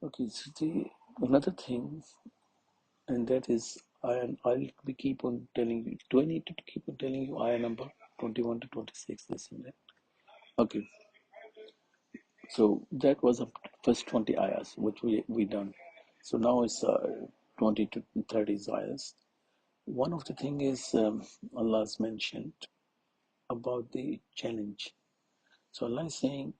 Okay, so the another thing, and that is, I'll be keep on telling you. Do I need to keep on telling you ayah number 21 to 26? This and that. Okay, so that was the first 20 ayahs which we done. So now it's 20 to 30 ayahs. One of the thing is Allah's mentioned about the challenge. So Allah is saying,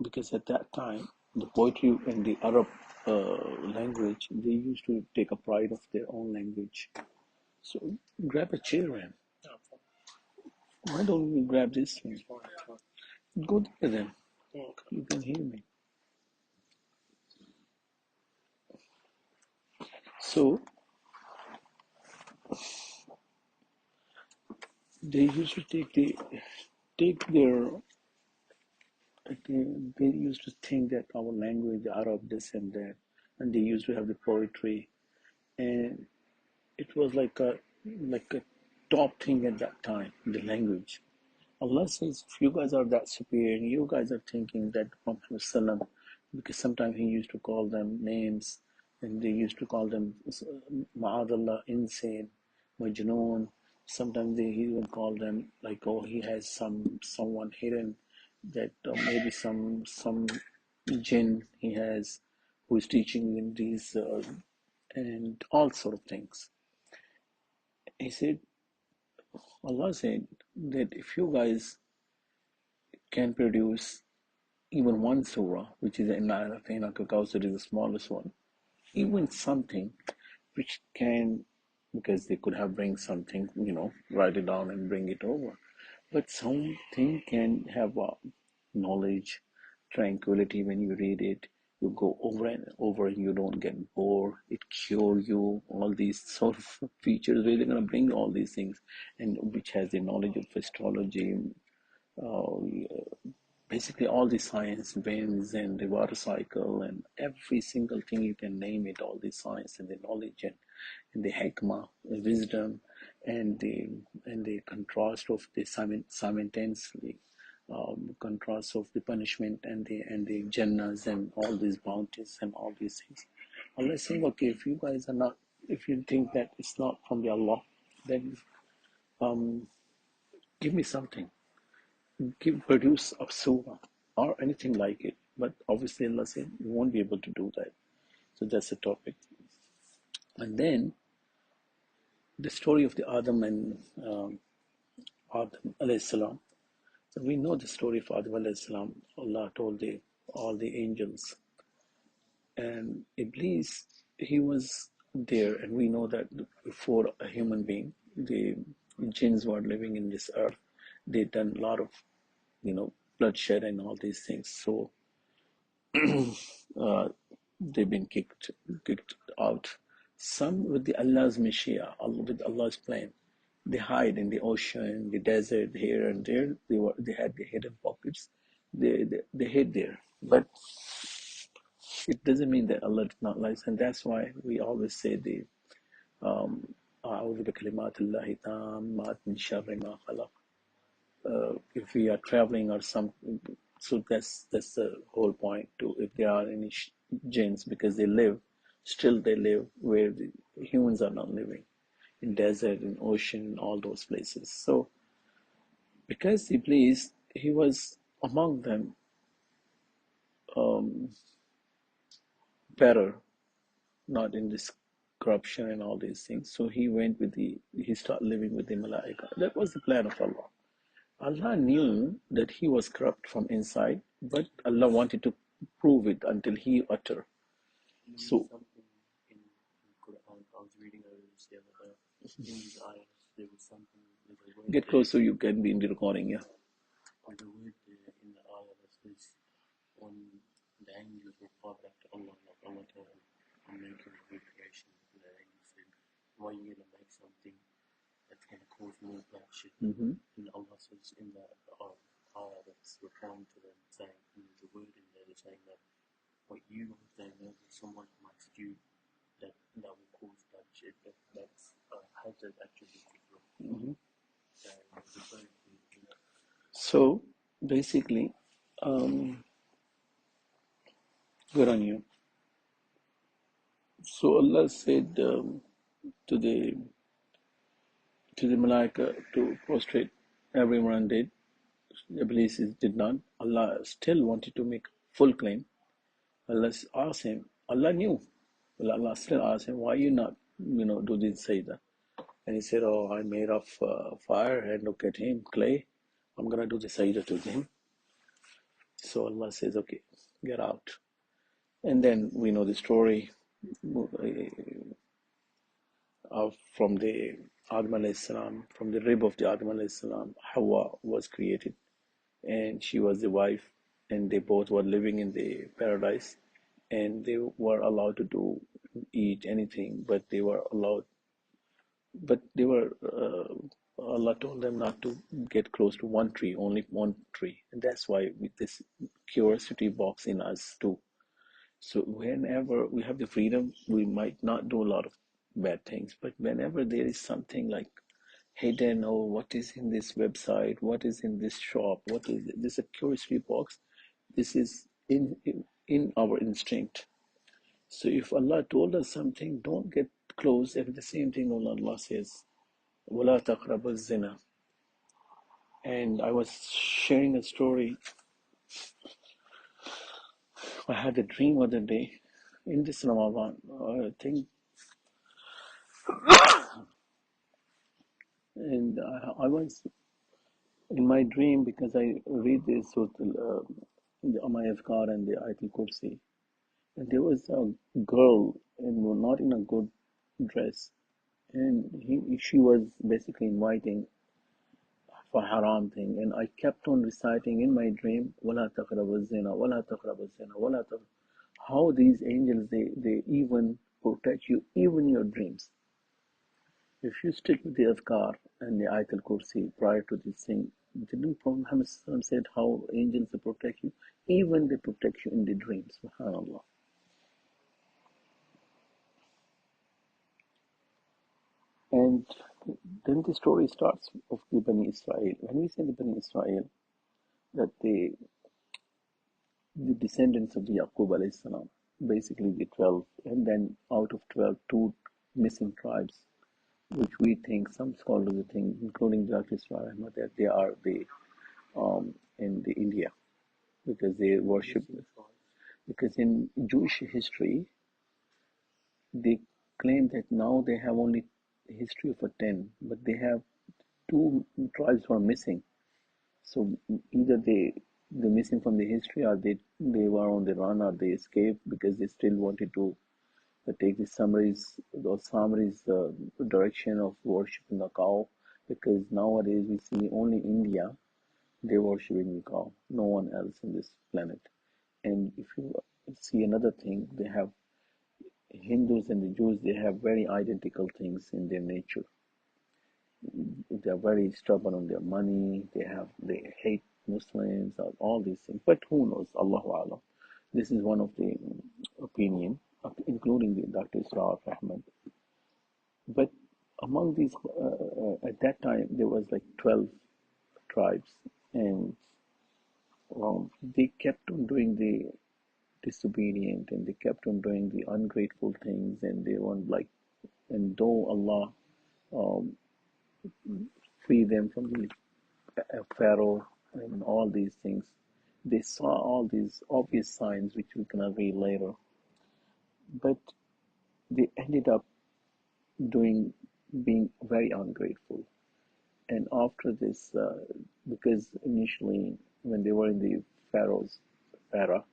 because at that time, the poetry in the Arab language, they used to take a pride of their own language. So grab a chair, man. Why don't you grab this one? Go there then. You can hear me. So they used to take their they used to think that our language, the Arab, this and that, and they used to have the poetry, and it was like a top thing at that time, the language. Allah says, if you guys are that superior, you guys are thinking that Muhammad Sallam, because sometimes he used to call them names, and they used to call them Ma'adallah, insane, Majnoon. Sometimes they even call them like, oh, he has someone hidden, that maybe some jinn he has, who is teaching in these and all sort of things. He said, Allah said that if you guys can produce even one surah, which is Inna A'tainaka Kawthar, is the smallest one, even something which can, because they could have bring something, write it down and bring it over, but something can have knowledge, tranquility when you read it. You go over and over, you don't get bored. It cure you. All these sort of features where they're gonna bring all these things, and which has the knowledge of astrology, uh, basically all the science, winds and the water cycle and every single thing you can name it, all the science and the knowledge and the hikmah, the wisdom, and the contrast of the simultaneously contrast of the punishment and the jannahs and all these bounties and all these things. Allah is saying, okay, if you guys are not, if you think that it's not from the Allah, then um, give me something, produce a surah or anything like it. But obviously, Allah said you won't be able to do that. So that's the topic. And then the story of the Adam and Adam alayhi salam. So we know the story of Adam alayhi salam. Allah told all the angels, and Iblis, he was there, and we know that before a human being, the jinns were living in this earth. They done a lot of bloodshed and all these things. So uh, they've been kicked out. Some with the Allah's Mashia, with Allah's plan. They hide in the ocean, the desert, here and there. They had the hidden pockets. They hid there. But it doesn't mean that Allah did not lie. And that's why we always say the أعوذ بكلمات الله تامات من شر ما خلق. If we are traveling or some, so that's the whole point too. If there are any jinns, because they live where the humans are not living, in desert, in ocean, in all those places. So because Iblis, he was among them, um, better, not in this corruption and all these things. So he started living with the Malaika. That was the plan of Allah. Allah knew that he was corrupt from inside, but Allah wanted to prove it until he uttered. So, something in Quran. I was reading this the other day. In these ayahs, there was something. There's a word get close so you can be in the recording, yeah. There's a word in the ayah that says, when the angels reply back to Allah, like Allah told them, I'm making a new creation. And the angel said, why are you going to make something that's going to cause more bloodshed? And Allah says in the ayah that's replying to them, saying, and there's a word in there that's saying that what you are saying is that someone might do that will cause bloodshed. That's has that attribute to you. So basically, good on you. So Allah said to the Malaika to prostrate. Everyone did. Iblis did not. Allah still wanted to make full claim. Allah asked him. Allah knew. Well, Allah still asked him, why you not, do this sajda? And he said, oh, I'm made of fire, and look at him, clay. I'm gonna do the sajda to him. So Allah says, okay, get out. And then we know the story from the Adam alayhi salam, from the rib of the Adam alayhi salam, Hawa was created, and she was the wife, and they both were living in the paradise, and they were allowed to eat anything, but they were Allah told them not to get close to one tree, only one tree, and that's why with this curiosity box in us too. So whenever we have the freedom, we might not do a lot of bad things, but whenever there is something like hidden, or what is in this website, what is in this shop, what is this a curiosity box, this is in our instinct. So if Allah told us something, don't get close. And the same thing Allah says, "Wala taqrabu zina." And I was sharing a story. I had a dream other day in this Ramadan. I think, and I was in my dream because I read this with the Amayazkar and the Ayatul Kursi. And there was a girl, and not in a good dress, and she was basically inviting for haram thing, and I kept on reciting in my dream, "Wala taqrabu zina, wala taqrabu zina, wala taqrabu." How these angels they even protect you, even in your dreams. If you stick with the Azkar and the Ayatul Kursi prior to this thing, didn't Prophet Muhammad said how angels they protect you, even they protect you in the dreams. Subhanallah. And then the story starts of the Bani Israel. When we say the Bani Israel, that the descendants of the Yaqub alayhi salam, basically the 12, and then out of 12, two missing tribes, which we think, some scholars think, including Dr. Israr Ahmad, that they are in the India, because they worship, because in Jewish history, they claim that now they have only history of a 10, but they have two tribes who are missing. So either they're missing from the history, or they were on the run, or they escaped because they still wanted to take the Samaris direction of worshiping the cow, because nowadays we see only India they worshiping the cow, no one else in this planet. And if you see another thing, they have Hindus and the Jews, they have very identical things in their nature. They are very stubborn on their money. They hate Muslims, all these things. But who knows? Allahu Alam. This is one of the opinion, including the Dr. Israr Ahmad. But among these, at that time, there was like 12 tribes, and they kept on doing the disobedient, and they kept on doing the ungrateful things, and they weren't like, and though Allah um, free them from the Pharaoh and all these things, they saw all these obvious signs which we can read later, but they ended up being very ungrateful. And after this, because initially when they were in the Pharaoh's era,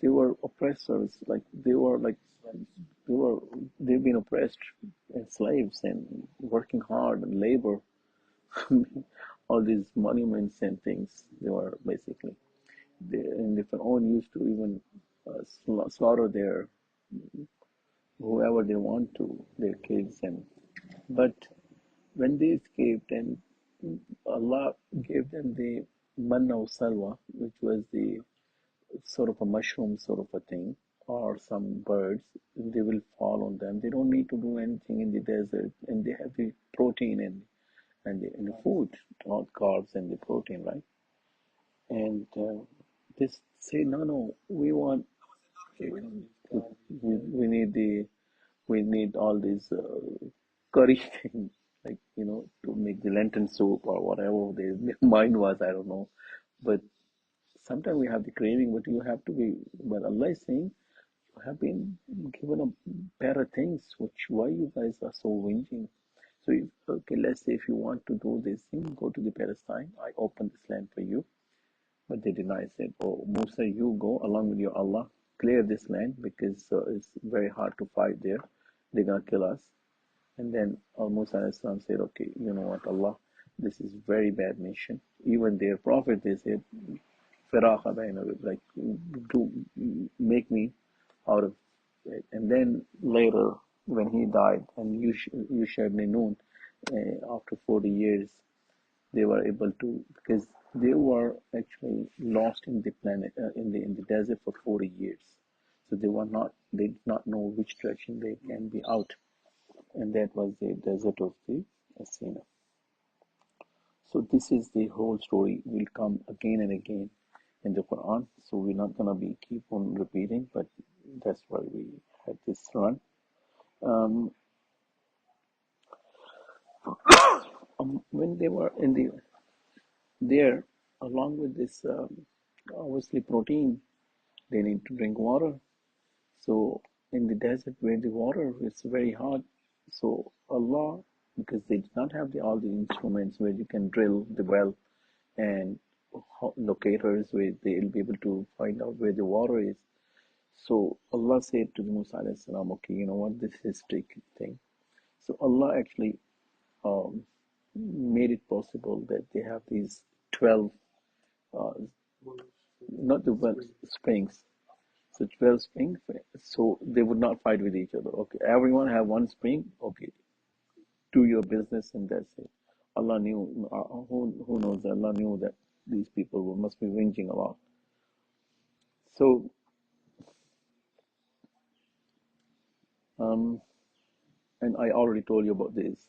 they were oppressors, like they were they've been oppressed as slaves and working hard and labor, all these monuments and things. They were basically, and the Pharaoh used to even slaughter their whoever they want to, their kids, and but when they escaped, and Allah gave them the manna or salwa, which was the sort of a mushroom sort of a thing, or some birds, they will fall on them. They don't need to do anything in the desert, and they have the protein and the food, all carbs and the protein, right? And they say, no, we want, we need the made all these curry things, like, to make the Lenten soup or whatever their mind was, I don't know. But sometimes we have the craving, but you have to be, but Allah is saying, you have been given a better things, which why you guys are so whinging? So, if, okay, let's say if you want to do this thing, go to the Palestine. I open this land for you. But they deny, said, oh, Musa, you go along with your Allah, clear this land because it's very hard to fight there. They're going to kill us. And then Musa said, okay, you know what, Allah, this is very bad nation. Even their prophet, they said, Firaqa bainahu, like, do make me out of it. And then later, when he died, and Yusha ibn Nun, after 40 years, they were able to, because they were actually lost in the planet, in the desert for 40 years. So they did not know which direction they can be out. And that was the desert of the Sinai. So this is the whole story will come again and again in the Quran. So we're not gonna be keep on repeating, but that's why we had this run. Um, when they were in the there, along with this, obviously protein, they need to drink water. So in the desert where the water is very hot, so Allah, because they did not have all the instruments where you can drill the well and locators where they'll be able to find out where the water is. So Allah said to the Musa alayhi salam, okay, you know what, this is tricky thing. So Allah actually um, made it possible that they have these 12, uh, not the well, springs. So 12 springs, so they would not fight with each other. Okay, everyone have one spring. Okay, do your business and that's it. Allah knew, who knows, Allah knew that these people must be whinging a lot. So, um, and I already told you about this.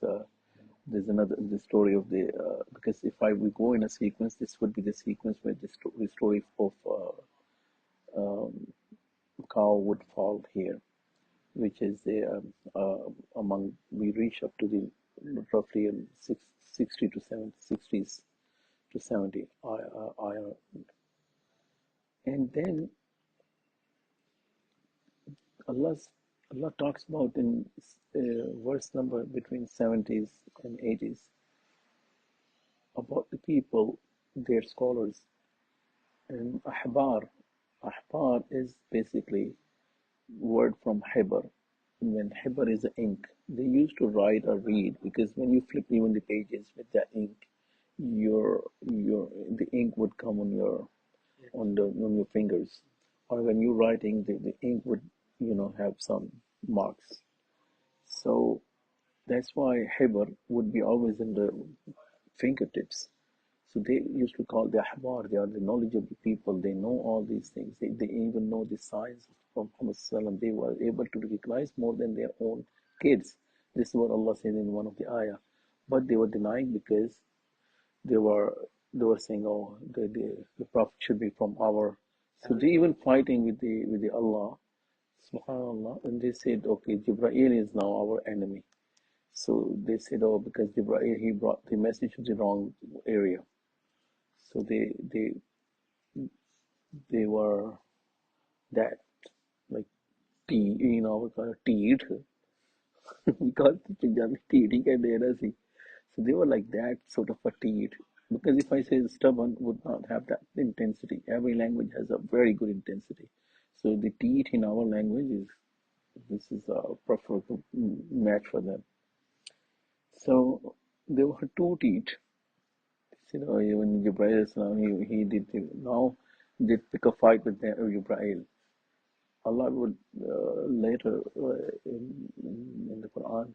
There's another the story of the because if I we go in a sequence, this would be the sequence where the story of cow would fall here, which is the among we reach up to the roughly in 60 to 70, 60s to 70 IR. And then Allah's Allah talks about in verse number between 70s and 80s about the people, their scholars, and ahbar. Ahbar is basically word from Hibr. When Hibr is ink, they used to write or read because when you flip even the pages with that ink, your the ink would come on your fingers, or when you're writing, the ink would have some marks. So that's why Hibr would be always in the fingertips. So they used to call the ahbar, they are the knowledgeable people, they know all these things, they even know the signs from Muhammad. They were able to recognize more than their own kids. This is what Allah says in one of the ayah. But they were denying because they were they were saying, oh, the Prophet should be from our. So they even fighting with the Allah, subhanallah, and they said, okay, Jibreel is now our enemy. So they said, oh, because Jibreel, he brought the message to the wrong area. So they were that, like, we call it teed. We call it Punjabi teed. He can see. So they were like that sort of a teed. Because if I say stubborn, would not have that intensity. Every language has a very good intensity. So the teed in our language is this is a preferable match for them. So there were two teeth. When Jibreel Islam, he did now did pick a fight with Jibreel. Allah would later in the Quran,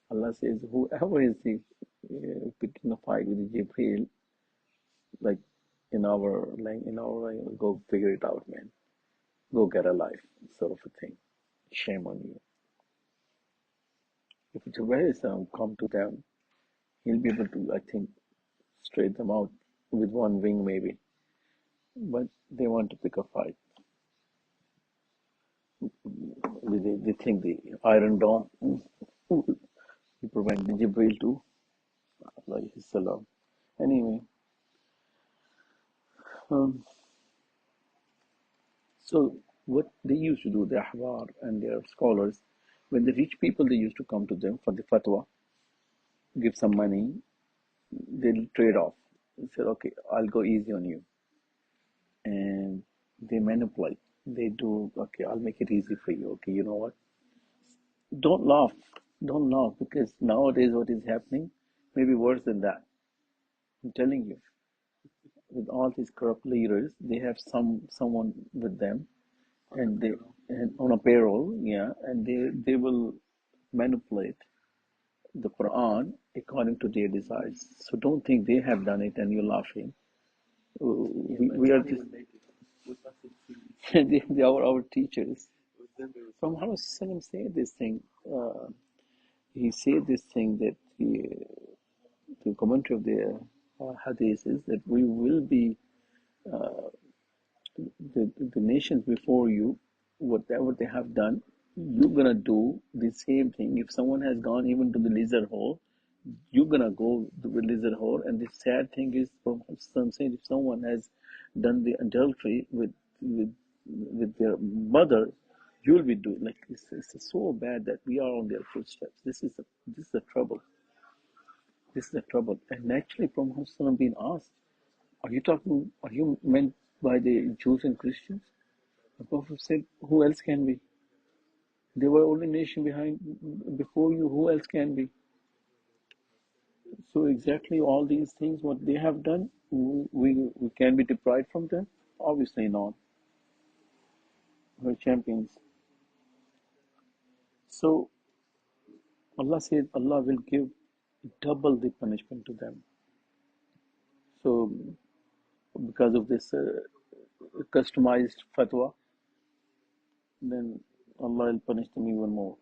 Allah says, whoever is picking a fight with Jibreel, like in our language, go figure it out, man. Go get a life, sort of a thing. Shame on you. If Jibreel Islam come to them, he'll be able to, I think, straight them out with one wing maybe. But they want to pick a fight with they think the Iron Dome will prevent the Jibril to alayhi salam. Anyway, um, so what they used to do, the Ahbar and their scholars, when the rich people they used to come to them for the fatwa, give some money, they'll trade off. They said, okay, I'll go easy on you, and they manipulate. They do, okay, I'll make it easy for you. Okay, you know what? Don't laugh. Don't laugh because nowadays what is happening may be worse than that. I'm telling you, with all these corrupt leaders, they have someone with them, and they and on a payroll, yeah, and they will manipulate the Quran according to their desires. So don't think they have done it and you're laughing. Yeah, but We it's are not just even native. With us, it's they are our teachers. with them, there was From Muhammad said this thing. He said this thing that the commentary of the hadith is that we will be the nations before you, whatever they have done, you're gonna do the same thing. If someone has gone even to the lizard hole, you're gonna go to the lizard hole. And the sad thing is, from some saying, if someone has done the adultery with with their mother, you'll be doing like this. It's so bad that we are on their footsteps. This is the trouble. This is the trouble. And actually, from Muhammad being asked, are you talking? Are you meant by the Jews and Christians? The Prophet said, "Who else can be? They were only nation behind before you. Who else can be?" So exactly all these things, what they have done, we can be deprived from them? Obviously not. We're champions. So Allah said Allah will give double the punishment to them. So because of this customized fatwa, then Allah will punish them even more.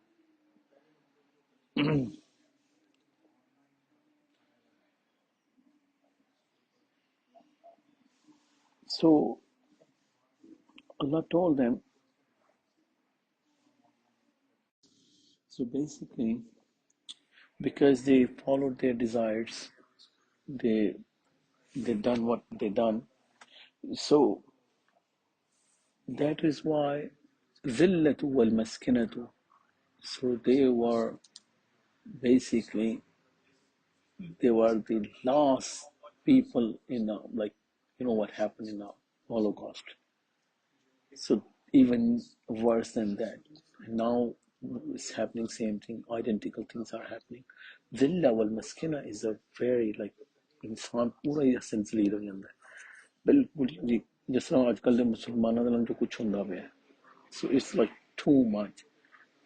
So Allah told them, so basically, because they followed their desires, they they done what they done. So that is why zillatu wal maskinatu. So basically they were the last people in like what happened in the Holocaust. So even worse than that. Now it's happening same thing. Identical things are happening. Zilla wal maskina is a very like इंसान पूरा ही sense lead हो ਜਾਂਦਾ है बिल्कुल जी जिस तरह आजकल ਦੇ ਮੁਸਲਮਾਨਾਂ ਦੇ ਨਾਲ ਜੋ ਕੁਝ ਹੁੰਦਾ ਪਿਆ so it's like too much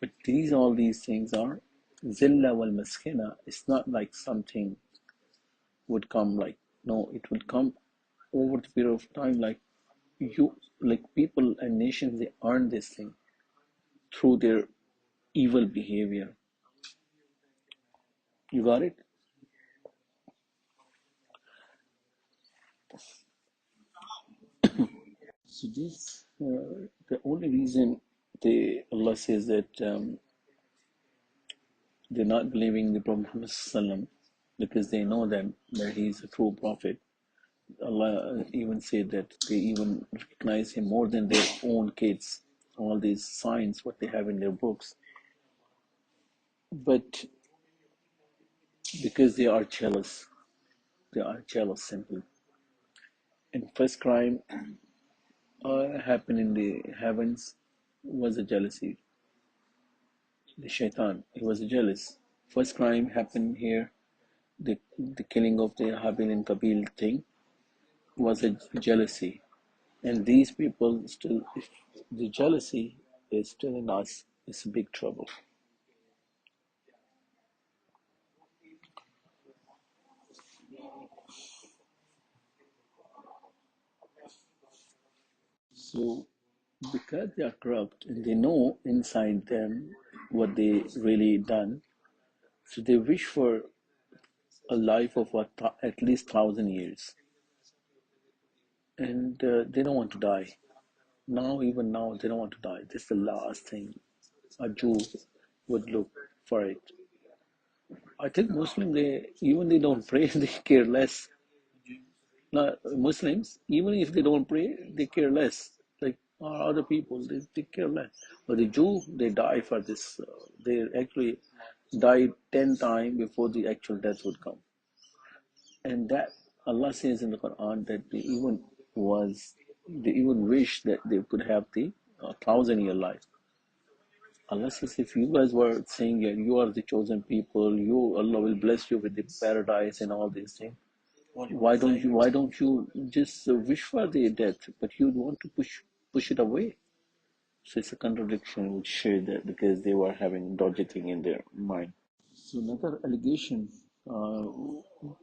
but all these things are zilla wal maskina it's not like something would come like no it would come over the period of time like you like people and nations they earn this thing through their evil behavior. You got it? So this the only reason Allah says that they're not believing the Prophet Muhammad because they know them that he is a true prophet. Allah even said that they even recognize him more than their own kids. All these signs what they have in their books, but because they are jealous simply. And first crime happened in the heavens was a jealousy. The shaitan, he was jealous. First crime happened here, the killing of the Habil and Kabil thing was a jealousy. And these people still, if the jealousy is still in us, it's a big trouble. So because they are corrupt and they know inside them what they really done, so they wish for a life of what at least 1,000 years, and they don't want to die. Now, even now, they don't want to die. This is the last thing. a Jew would look for it. I think Muslim, they even they don't pray, they care less. Not Muslims, even if they don't pray, they care less. Like other people, they care less. But the Jew, they die for this. They actually die 10 times before the actual death would come. And that Allah says in the Quran that they even wish that they could have the 1,000 year life. Allah says, if you guys were saying that you are the chosen people, Allah will bless you with the paradise and all these things. Why don't you just wish for their death, but you want to push it away? So it's a contradiction which showed that because they were having dodgy thing in their mind. So another allegation, uh,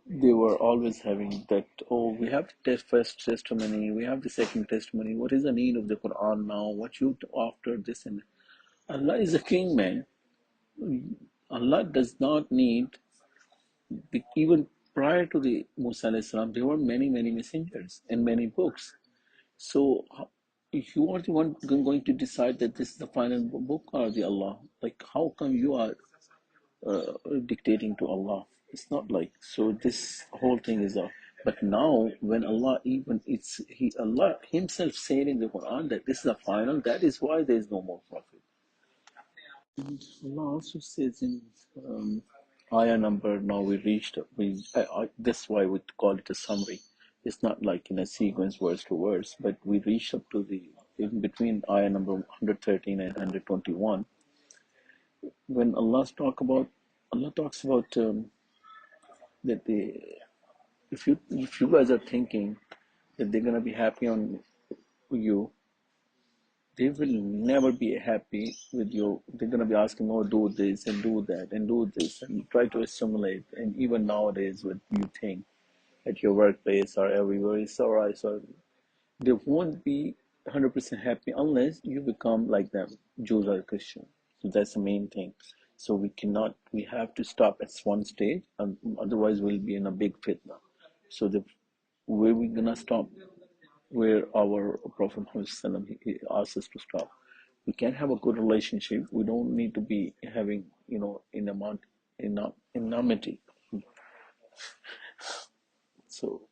they were always having that, oh, we have the first testimony, we have the second testimony. What is the need of the Quran now? What you after this? And Allah is a king, man. Allah does not need, even prior to the Musa alayhi salam, there were many messengers and many books. So if you are the one going to decide that this is the final book or the Allah, like how come you are dictating to Allah? It's not like so. This whole thing is a. But now, when Allah even Allah Himself said in the Quran that this is the final, that is why there is no more prophet. Allah also says in ayah number, now we reached, that's why we call it a summary. It's not like in a sequence verse to verse, but we reached up to the, in between ayah number 113 and 121, when Allah talks about that if you guys are thinking that they're gonna be happy on you, they will never be happy with you. They're gonna be asking, "Oh, do this and do that and do this," and try to assimilate. And even nowadays, what you think at your workplace or everywhere is alright. So they won't be 100% happy unless you become like them, Jews or Christian. So that's the main thing. So we have to stop at one stage, and otherwise we'll be in a big fitna. So the where we gonna stop? Where our Prophet Muhammad he asks us to stop. We can have a good relationship. We don't need to be having, in amount in enmity. So,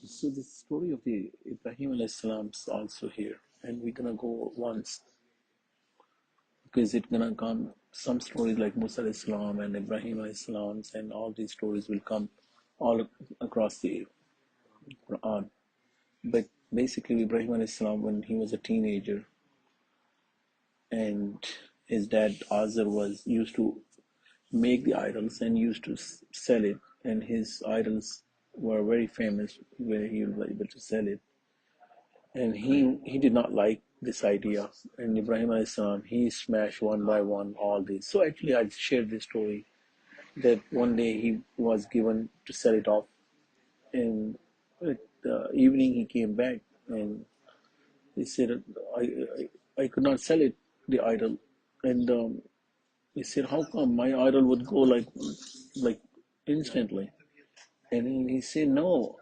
so the story of the Ibrahim alayhi salam is also here, and we're gonna go once because it's gonna come some stories like Musa alayhi salam and Ibrahim alayhi salam, and all these stories will come all across the Quran. But basically, Ibrahim alayhi salam, when he was a teenager, and his dad Azar was used to make the idols and used to sell it, and his idols were very famous where he was able to sell it, and he did not like this idea. And Ibrahim alayhi salam, he smashed one by one all these. So actually I shared this story that one day he was given to sell it off, and at the evening he came back and he said, I could not sell it, the idol. And he said, how come my idol would go like instantly? And he said, no,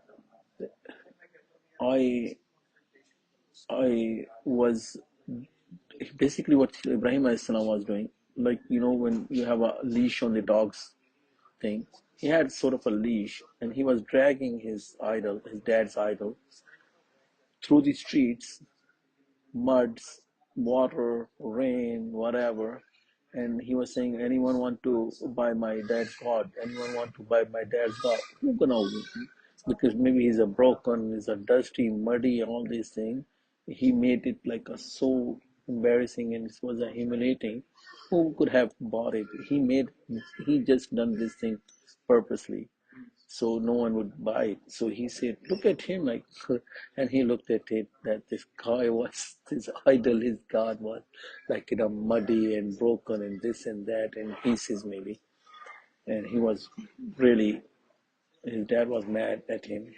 I I was basically what Ibrahim alayhis salam was doing. Like, when you have a leash on the dog's thing, he had sort of a leash, and he was dragging his dad's idol, through the streets, muds, water, rain, whatever. And he was saying, anyone want to buy my dad's God? Anyone want to buy my dad's God? Who gonna? Because maybe he's a broken, he's a dusty, muddy, all these things. He made it like a so embarrassing, and it was a humiliating. Who could have bought it? He just done this thing purposely, so no one would buy it. So he said, look at him, like, and he looked at it, that this guy was, his idol, his God was like, muddy and broken and this and that and pieces maybe. And he was really, his dad was mad at him.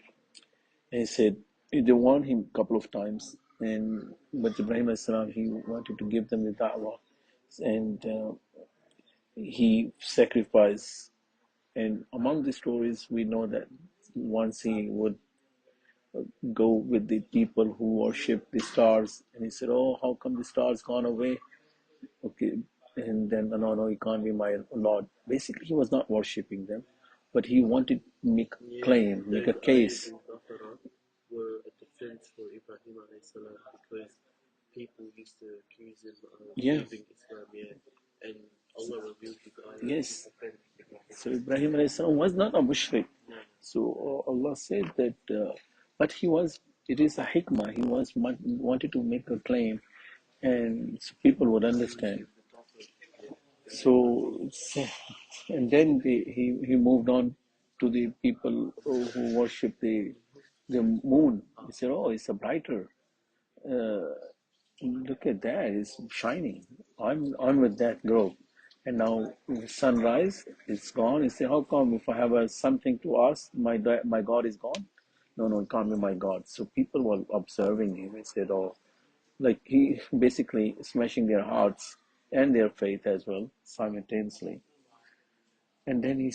And he said, they warned him a couple of times, and but Ibrahim alayhis salam, he wanted to give them the da'wah, and he sacrificed. And among the stories, we know that once he would go with the people who worship the stars, and he said, "Oh, how come the stars gone away?" Okay, and then no, no, he can't be my Lord. Basically, he was not worshiping them, but he wanted to make a Yeah, claim, make a the ayat case. in Baqarah were a defense for Ibrahim alayhi salam because people used to accuse him of Yeah, leaving Islam, yeah, and Allah revealed his ayat to yes. defend Ibrahim So alayhi Ibrahim salam. alayhi salam was not a mushrik. No, So Allah said that, but he was. It is a hikmah. He was wanted to make a claim, and so people would understand. the Prophet, yeah, So, and then he moved on to the people who worship the moon. He said, "Oh, it's a brighter. Uh, Look at that! It's shining. I'm with that group." And now the sunrise, it's gone. He said, "How come if I have something to ask, my God is gone?" No, no, it can't be my God. So people were observing him and said, "Oh." Like he basically smashing their hearts and their faith as well simultaneously. And then he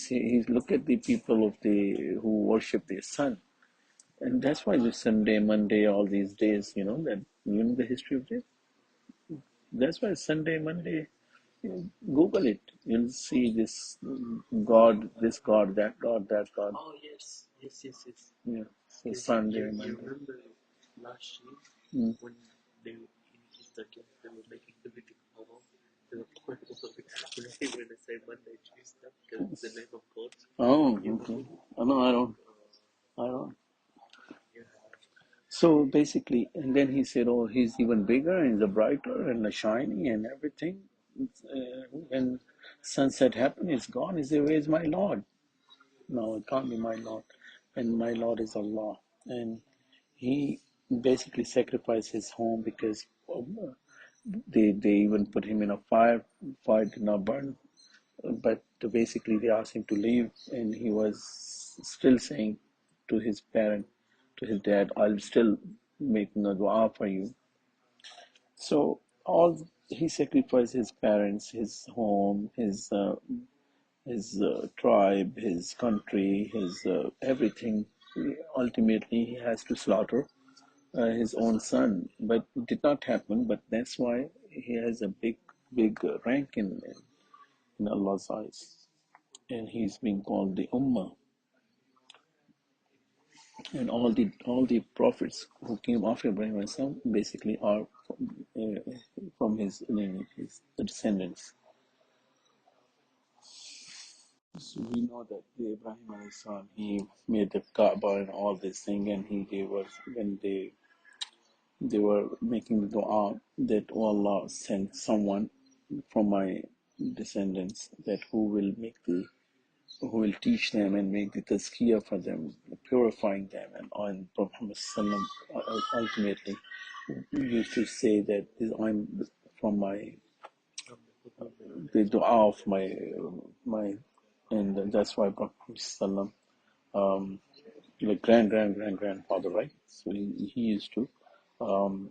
look at the people of the who worship the sun, and that's why the Sunday, Monday, all these days, that the history of this. That's why Sunday, Monday. Google it. You'll see this God, this God, that God, that God. oh yes, yes, yes, yes. Yeah. So Because Sunday, you Monday. remember last year Mm. when they in Instagram they were making the video haram. They were pouring all of it when they say Monday, Tuesday because it's the name of God. Oh, You okay. remember? Oh, no, I don't. I don't. So basically, and then he said, "Oh, he's even bigger and the brighter and the shiny and everything." When sunset happened, it's gone. He said, "Where's my Lord?" No, it can't be my Lord, and my Lord is Allah. And he basically sacrificed his home because they even put him in a fire. Fire did not burn, but basically they asked him to leave, and he was still saying to his parent, to his dad, "I'll still making a dua for you." So all he sacrificed his parents, his home, his tribe, his country, his everything. Ultimately, he has to slaughter his own son, but it did not happen. But that's why he has a big rank in Allah's eyes, and he's being called the Ummah. And all the prophets who came after Ibrahim basically are from his lineage, his descendants. So we know that the Ibrahim alayhi salam, he made the Kaaba and all this thing, and he gave us when they were making the dua that, "Oh Allah, send someone from my descendants that who will teach them and make the tazkiyah for them, purifying them." And on Prophet Muhammad ultimately used to say that I'm from my the dua of my, and that's why Prophet Muhammad like grandfather, right? So he used to um,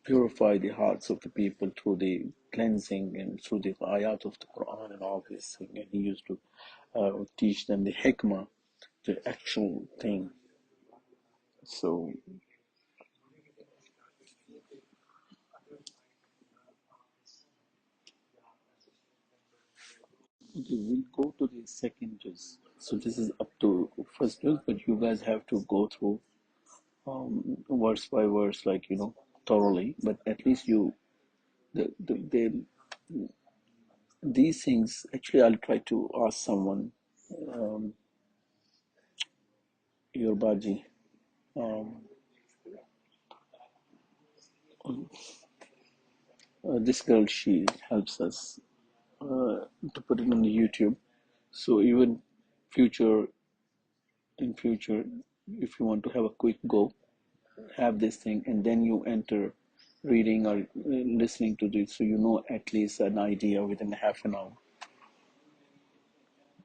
purify the hearts of the people through the cleansing and through the ayat of the Quran and all this thing. And he used to teach them the hikmah, the actual thing. So okay, we'll go to the second juz. So this is up to first juz, but you guys have to go through verse by verse, like thoroughly. But at least these things. Actually, I'll try to ask someone, um, your Baji. Um, this girl, she helps us to put it on the YouTube. So even future in future, if you want to have a quick go, have this thing, and then you enter reading or listening to this, so at least an idea within half an hour.